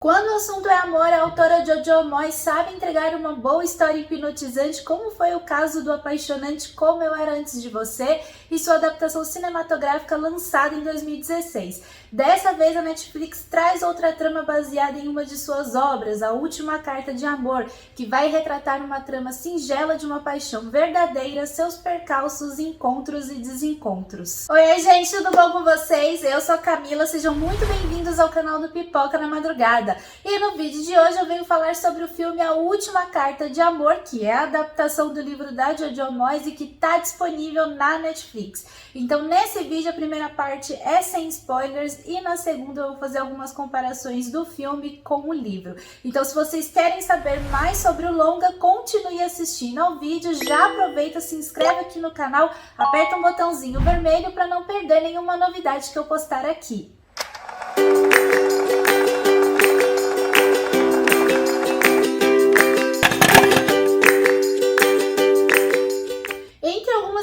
Quando o assunto é amor, a autora Jojo Moyes sabe entregar uma boa história hipnotizante, como foi o caso do apaixonante Como Eu Era Antes de Você e sua adaptação cinematográfica lançada em 2016. Dessa vez, a Netflix traz outra trama baseada em uma de suas obras, A Última Carta de Amor, que vai retratar uma trama singela de uma paixão verdadeira, seus percalços, encontros e desencontros. Oi, gente, tudo bom com vocês? Eu sou a Camila, sejam muito bem-vindos ao canal do Pipoca na Madrugada. E no vídeo de hoje eu venho falar sobre o filme A Última Carta de Amor, que é a adaptação do livro da Jojo Moyes e que está disponível na Netflix. Então nesse vídeo a primeira parte é sem spoilers e na segunda eu vou fazer algumas comparações do filme com o livro. Então se vocês querem saber mais sobre o longa, continue assistindo ao vídeo, já aproveita, se inscreve aqui no canal, aperta o botãozinho vermelho para não perder nenhuma novidade que eu postar aqui.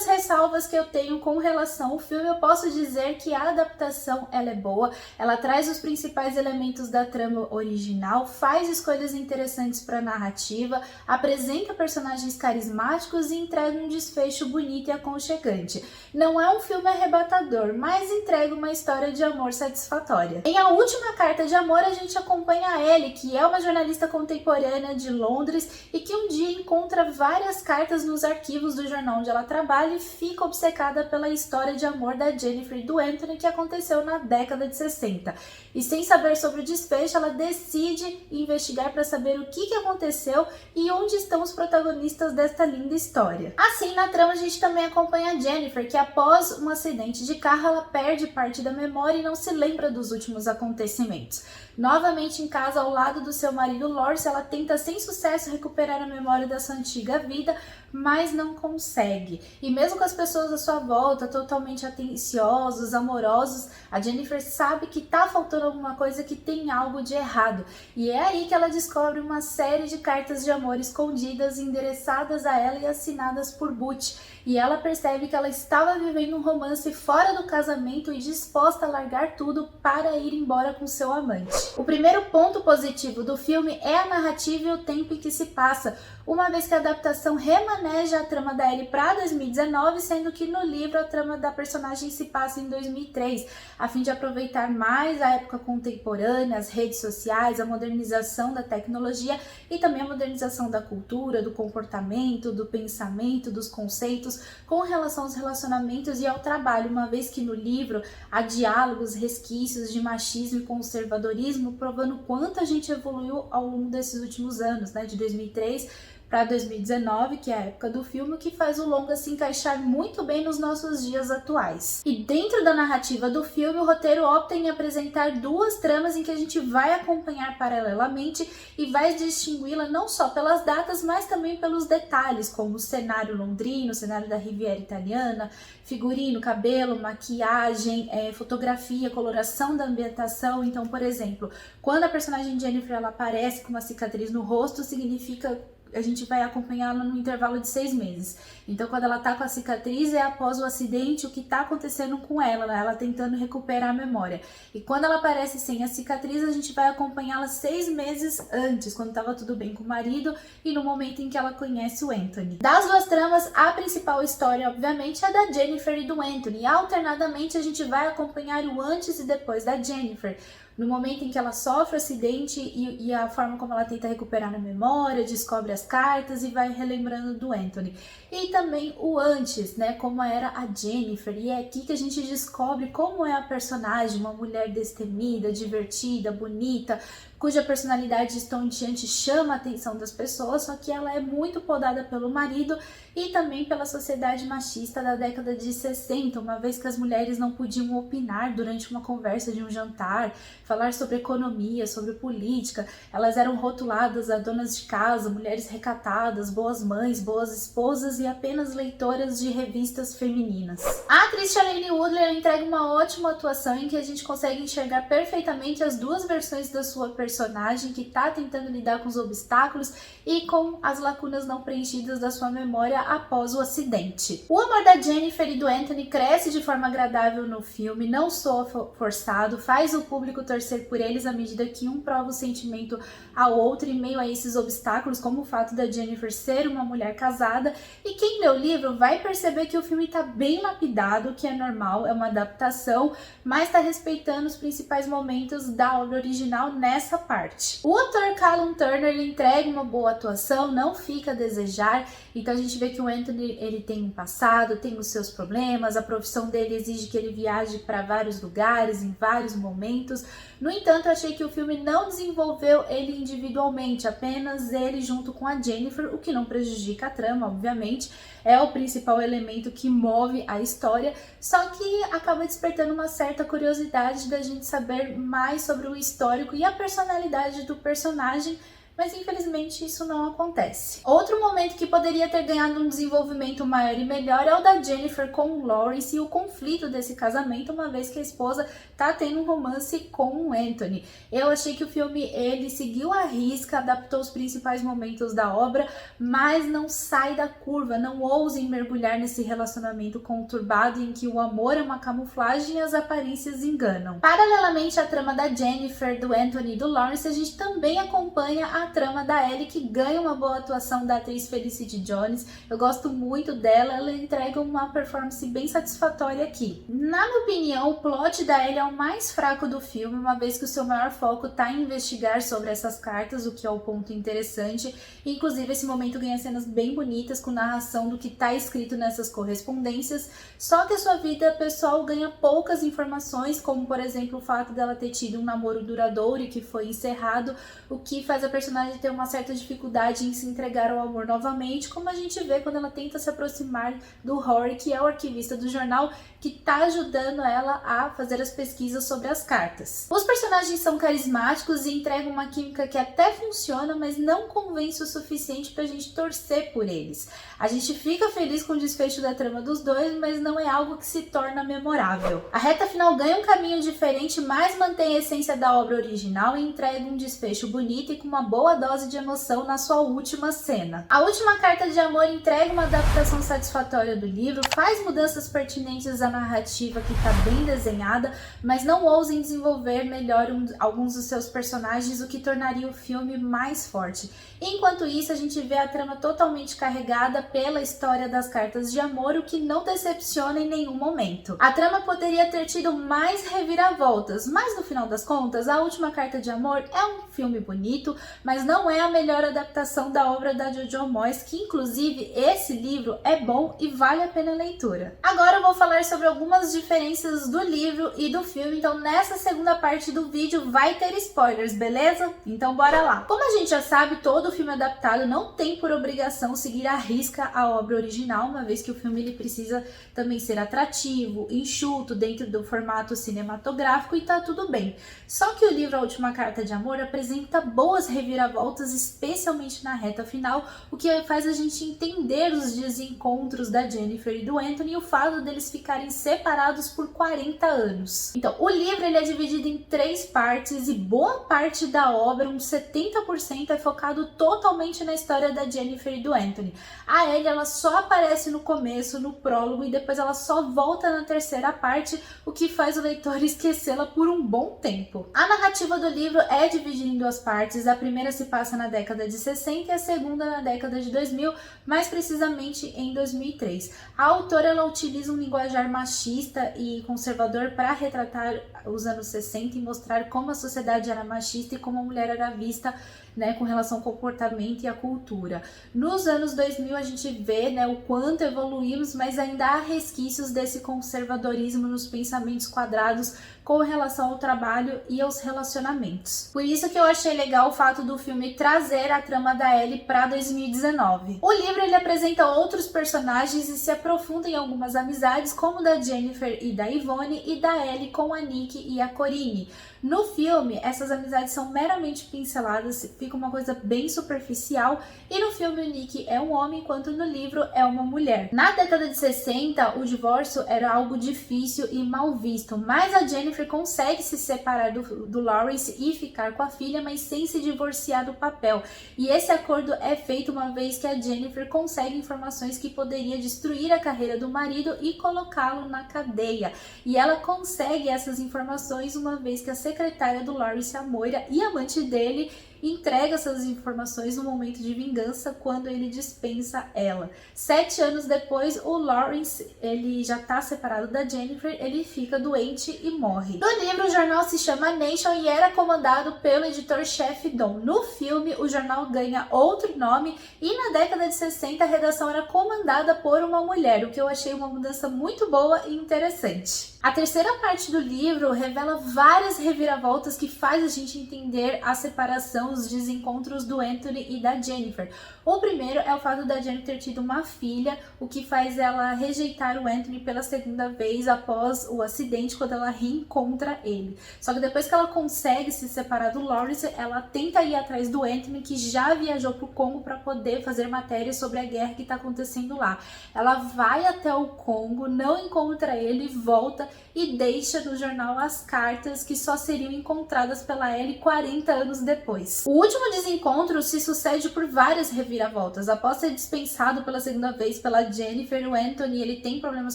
Ressalvas que eu tenho com relação ao filme, eu posso dizer que a adaptação ela é boa, ela traz os principais elementos da trama original, faz escolhas interessantes para a narrativa, apresenta personagens carismáticos e entrega um desfecho bonito e aconchegante. Não é um filme arrebatador, mas entrega uma história de amor satisfatória. Em A Última Carta de Amor, a gente acompanha a Ellie, que é uma jornalista contemporânea de Londres e que um dia encontra várias cartas nos arquivos do jornal onde ela trabalha e fica obcecada pela história de amor da Jennifer e do Anthony que aconteceu na década de 60. E sem saber sobre o desfecho, ela decide investigar para saber o que aconteceu e onde estão os protagonistas desta linda história. Assim, na trama a gente também acompanha a Jennifer, que após um acidente de carro, ela perde parte da memória e não se lembra dos últimos acontecimentos. Novamente em casa, ao lado do seu marido Lawrence, ela tenta sem sucesso recuperar a memória da sua antiga vida, mas não consegue. E mesmo com as pessoas à sua volta totalmente atenciosos, amorosos, a Jennifer sabe que tá faltando alguma coisa, que tem algo de errado. E é aí que ela descobre uma série de cartas de amor escondidas, endereçadas a ela e assinadas por Butch. E ela percebe que ela estava vivendo um romance fora do casamento e disposta a largar tudo para ir embora com seu amante. O primeiro ponto positivo do filme é a narrativa e o tempo em que se passa, uma vez que a adaptação remaneja a trama da Ellie para 2019, sendo que no livro a trama da personagem se passa em 2003, a fim de aproveitar mais a época contemporânea, as redes sociais, a modernização da tecnologia e também a modernização da cultura, do comportamento, do pensamento, dos conceitos com relação aos relacionamentos e ao trabalho, uma vez que no livro há diálogos, resquícios de machismo e conservadorismo, provando quanto a gente evoluiu ao longo desses últimos anos, né, de 2003 para 2019, que é a época do filme, que faz o longa se encaixar muito bem nos nossos dias atuais. E dentro da narrativa do filme, o roteiro opta em apresentar duas tramas em que a gente vai acompanhar paralelamente e vai distingui-la não só pelas datas, mas também pelos detalhes, como o cenário londrino, o cenário da Riviera Italiana, figurino, cabelo, maquiagem, fotografia, coloração da ambientação. Então, por exemplo, quando a personagem Jennifer ela aparece com uma cicatriz no rosto, significa a gente vai acompanhá-la no intervalo de 6 meses. Então, quando ela tá com a cicatriz, é após o acidente, o que tá acontecendo com ela, né? Ela tentando recuperar a memória. E quando ela aparece sem a cicatriz, a gente vai acompanhá-la 6 meses antes, quando tava tudo bem com o marido e no momento em que ela conhece o Anthony. Das duas tramas, a principal história, obviamente, é da Jennifer e do Anthony. E alternadamente, a gente vai acompanhar o antes e depois da Jennifer, no momento em que ela sofre o acidente e a forma como ela tenta recuperar a memória, descobre as cartas e vai relembrando do Anthony. E também o antes, né, como era a Jennifer, e é aqui que a gente descobre como é a personagem, uma mulher destemida, divertida, bonita, cuja personalidade estonteante chama a atenção das pessoas, só que ela é muito podada pelo marido e também pela sociedade machista da década de 60, uma vez que as mulheres não podiam opinar durante uma conversa de um jantar, falar sobre economia, sobre política. Elas eram rotuladas a donas de casa, mulheres recatadas, boas mães, boas esposas e apenas leitoras de revistas femininas. A atriz Shailene Woodley entrega uma ótima atuação em que a gente consegue enxergar perfeitamente as duas versões da sua personagem, que está tentando lidar com os obstáculos e com as lacunas não preenchidas da sua memória após o acidente. O amor da Jennifer e do Anthony cresce de forma agradável no filme, não soa forçado, faz o público torcer torcer por eles à medida que um prova o sentimento ao outro em meio a esses obstáculos, como o fato da Jennifer ser uma mulher casada. E quem lê o livro vai perceber que o filme está bem lapidado, que é normal, é uma adaptação, mas está respeitando os principais momentos da obra original nessa parte. O ator Callum Turner ele entrega uma boa atuação, não fica a desejar. Então a gente vê que o Anthony ele tem um passado, tem os seus problemas, a profissão dele exige que ele viaje para vários lugares, em vários momentos. No entanto, eu achei que o filme não desenvolveu ele individualmente, apenas ele junto com a Jennifer, o que não prejudica a trama, obviamente. É o principal elemento que move a história, só que acaba despertando uma certa curiosidade da gente saber mais sobre o histórico e a personalidade do personagem, mas infelizmente isso não acontece. Outro momento que poderia ter ganhado um desenvolvimento maior e melhor é o da Jennifer com o Lawrence e o conflito desse casamento, uma vez que a esposa tá tendo um romance com o Anthony. Eu achei que o filme ele seguiu à risca, adaptou os principais momentos da obra, mas não sai da curva, não ousem mergulhar nesse relacionamento conturbado em que o amor é uma camuflagem e as aparências enganam. Paralelamente à trama da Jennifer, do Anthony e do Lawrence, a gente também acompanha a trama da Ellie, que ganha uma boa atuação da atriz Felicity Jones. Eu gosto muito dela, ela entrega uma performance bem satisfatória aqui. Na minha opinião, o plot da Ellie é o mais fraco do filme, uma vez que o seu maior foco está em investigar sobre essas cartas, o que é o ponto interessante. Inclusive, esse momento ganha cenas bem bonitas, com narração do que está escrito nessas correspondências, só que a sua vida pessoal ganha poucas informações, como por exemplo o fato dela ter tido um namoro duradouro e que foi encerrado, o que faz a personagem ter uma certa dificuldade em se entregar ao amor novamente, como a gente vê quando ela tenta se aproximar do Rory, que é o arquivista do jornal, que está ajudando ela a fazer as pesquisas sobre as cartas. Os personagens são carismáticos e entregam uma química que até funciona, mas não convence o suficiente pra gente torcer por eles. A gente fica feliz com o desfecho da trama dos dois, mas não é algo que se torna memorável. A reta final ganha um caminho diferente, mas mantém a essência da obra original e entrega um desfecho bonito e com uma boa dose de emoção na sua última cena. A última carta de amor entrega uma adaptação satisfatória do livro, faz mudanças pertinentes à narrativa que está bem desenhada, mas não ousem desenvolver melhor alguns dos seus personagens, o que tornaria o filme mais forte. Enquanto isso, a gente vê a trama totalmente carregada pela história das cartas de amor, o que não decepciona em nenhum momento. A trama poderia ter tido mais reviravoltas, mas no final das contas, A Última Carta de Amor é um filme bonito, mas não é a melhor adaptação da obra da Jojo Moyes, que inclusive esse livro é bom e vale a pena a leitura. Agora eu vou falar sobre algumas diferenças do livro e do filme, então nessa segunda parte do vídeo vai ter spoilers, beleza? Então bora lá! Como a gente já sabe, todo filme adaptado não tem por obrigação seguir à risca a obra original, uma vez que o filme ele precisa também ser atrativo, enxuto, dentro do formato cinematográfico e tá tudo bem. Só que o livro A Última Carta de Amor apresenta boas reviravoltas, especialmente na reta final, o que faz a gente entender os desencontros da Jennifer e do Anthony e o fato deles ficarem separados por 40 anos. Então, o livro ele é dividido em 3 partes e boa parte da obra, uns 70%, é focado totalmente na história da Jennifer e do Anthony. A Ellie, ela só aparece no começo, no prólogo, e depois ela só volta na terceira parte, o que faz o leitor esquecê-la por um bom tempo. A narrativa do livro é dividida em 2 partes, a primeira se passa na década de 60 e a segunda na década de 2000, mais precisamente em 2003. A autora ela utiliza um linguajar machista e conservador para retratar os anos 60 e mostrar como a sociedade era machista e como a mulher era vista, né, com relação ao comportamento e à cultura. Nos anos 2000 a gente vê, né, o quanto evoluímos, mas ainda há resquícios desse conservadorismo nos pensamentos quadrados com relação ao trabalho e aos relacionamentos. Por isso que eu achei legal o fato do filme trazer a trama da Ellie para 2019. O livro ele apresenta outros personagens e se aprofunda em algumas amizades, como da Jennifer e da Yvonne e da Ellie com a Nick e a Corinne. No filme, essas amizades são meramente pinceladas, fica uma coisa bem superficial, e no filme o Nick é um homem, enquanto no livro é uma mulher. Na década de 60, o divórcio era algo difícil e mal visto, mas a Jennifer consegue se separar do Lawrence e ficar com a filha, mas sem se divorciar do papel. E esse acordo é feito uma vez que a Jennifer consegue informações que poderia destruir a carreira do marido e colocá-lo na cadeia. E ela consegue essas informações informações, uma vez que a secretária do Lawrence, a Moira, e amante dele, entrega essas informações no momento de vingança, quando ele dispensa ela. 7 anos depois, o Lawrence, ele já tá separado da Jennifer, ele fica doente e morre. No livro, o jornal se chama Nation e era comandado pelo editor-chefe Don. No filme, o jornal ganha outro nome e na década de 60 a redação era comandada por uma mulher, o que eu achei uma mudança muito boa e interessante. A terceira parte do livro revela várias reviravoltas que faz a gente entender a separação, os desencontros do Anthony e da Jennifer. O primeiro é o fato da Jennifer ter tido uma filha, o que faz ela rejeitar o Anthony pela segunda vez após o acidente, quando ela reencontra ele. Só que depois que ela consegue se separar do Lawrence, ela tenta ir atrás do Anthony, que já viajou para o Congo para poder fazer matérias sobre a guerra que está acontecendo lá. Ela vai até o Congo, não encontra ele, volta e deixa no jornal as cartas que só seriam encontradas pela Ellie 40 anos depois. O último desencontro se sucede por várias reviravoltas. Após ser dispensado pela segunda vez pela Jennifer, o Anthony ele tem problemas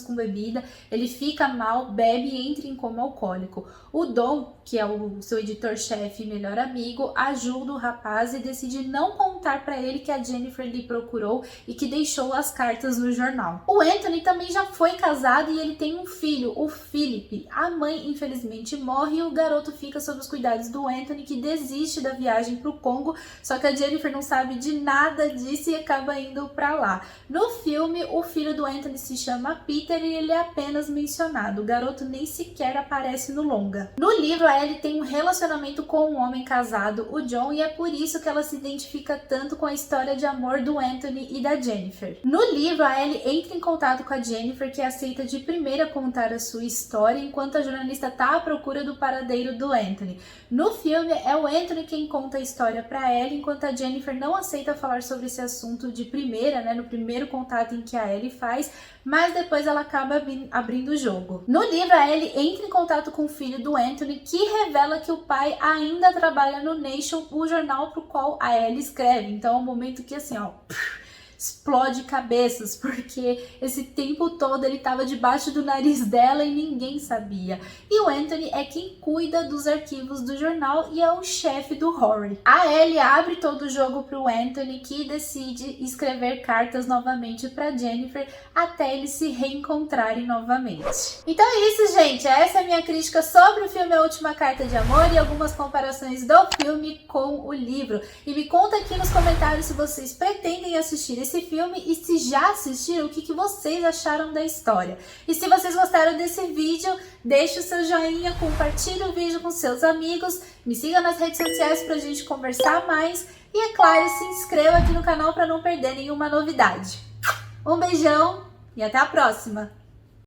com bebida, ele fica mal, bebe e entra em coma alcoólico. O Don, que é o seu editor-chefe e melhor amigo, ajuda o rapaz e decide não contar para ele que a Jennifer lhe procurou e que deixou as cartas no jornal. O Anthony também já foi casado e ele tem um filho, o Philip. A mãe infelizmente morre e o garoto fica sob os cuidados do Anthony, que desiste da viagem para o Congo, só que a Jennifer não sabe de nada disso e acaba indo para lá. No filme, o filho do Anthony se chama Peter e ele é apenas mencionado. O garoto nem sequer aparece no longa. No livro, a Ellie tem um relacionamento com um homem casado, o John, e é por isso que ela se identifica tanto com a história de amor do Anthony e da Jennifer. No livro, a Ellie entra em contato com a Jennifer, que aceita de primeira contar a sua história, enquanto a jornalista está à procura do paradeiro do Anthony. No filme, é o Anthony quem conta a história para Ellie, enquanto a Jennifer não aceita falar sobre esse assunto de primeira, no primeiro contato em que a Ellie faz, mas depois ela acaba abrindo o jogo. No livro, a Ellie entra em contato com o filho do Anthony, que revela que o pai ainda trabalha no Nation, o jornal pro qual a Ellie escreve. Então é um momento que assim, explode cabeças, porque esse tempo todo ele estava debaixo do nariz dela e ninguém sabia. E o Anthony é quem cuida dos arquivos do jornal e é o chefe do Rory. A Ellie abre todo o jogo para o Anthony, que decide escrever cartas novamente para Jennifer até eles se reencontrarem novamente. Então é isso, gente. Essa é a minha crítica sobre o filme A Última Carta de Amor e algumas comparações do filme com o livro. E me conta aqui nos comentários se vocês pretendem assistir esse filme e se já assistiram, o que vocês acharam da história. E se vocês gostaram desse vídeo, deixe o seu joinha, compartilhe o vídeo com seus amigos, me siga nas redes sociais pra gente conversar mais e, é claro, se inscreva aqui no canal para não perder nenhuma novidade. Um beijão e até a próxima!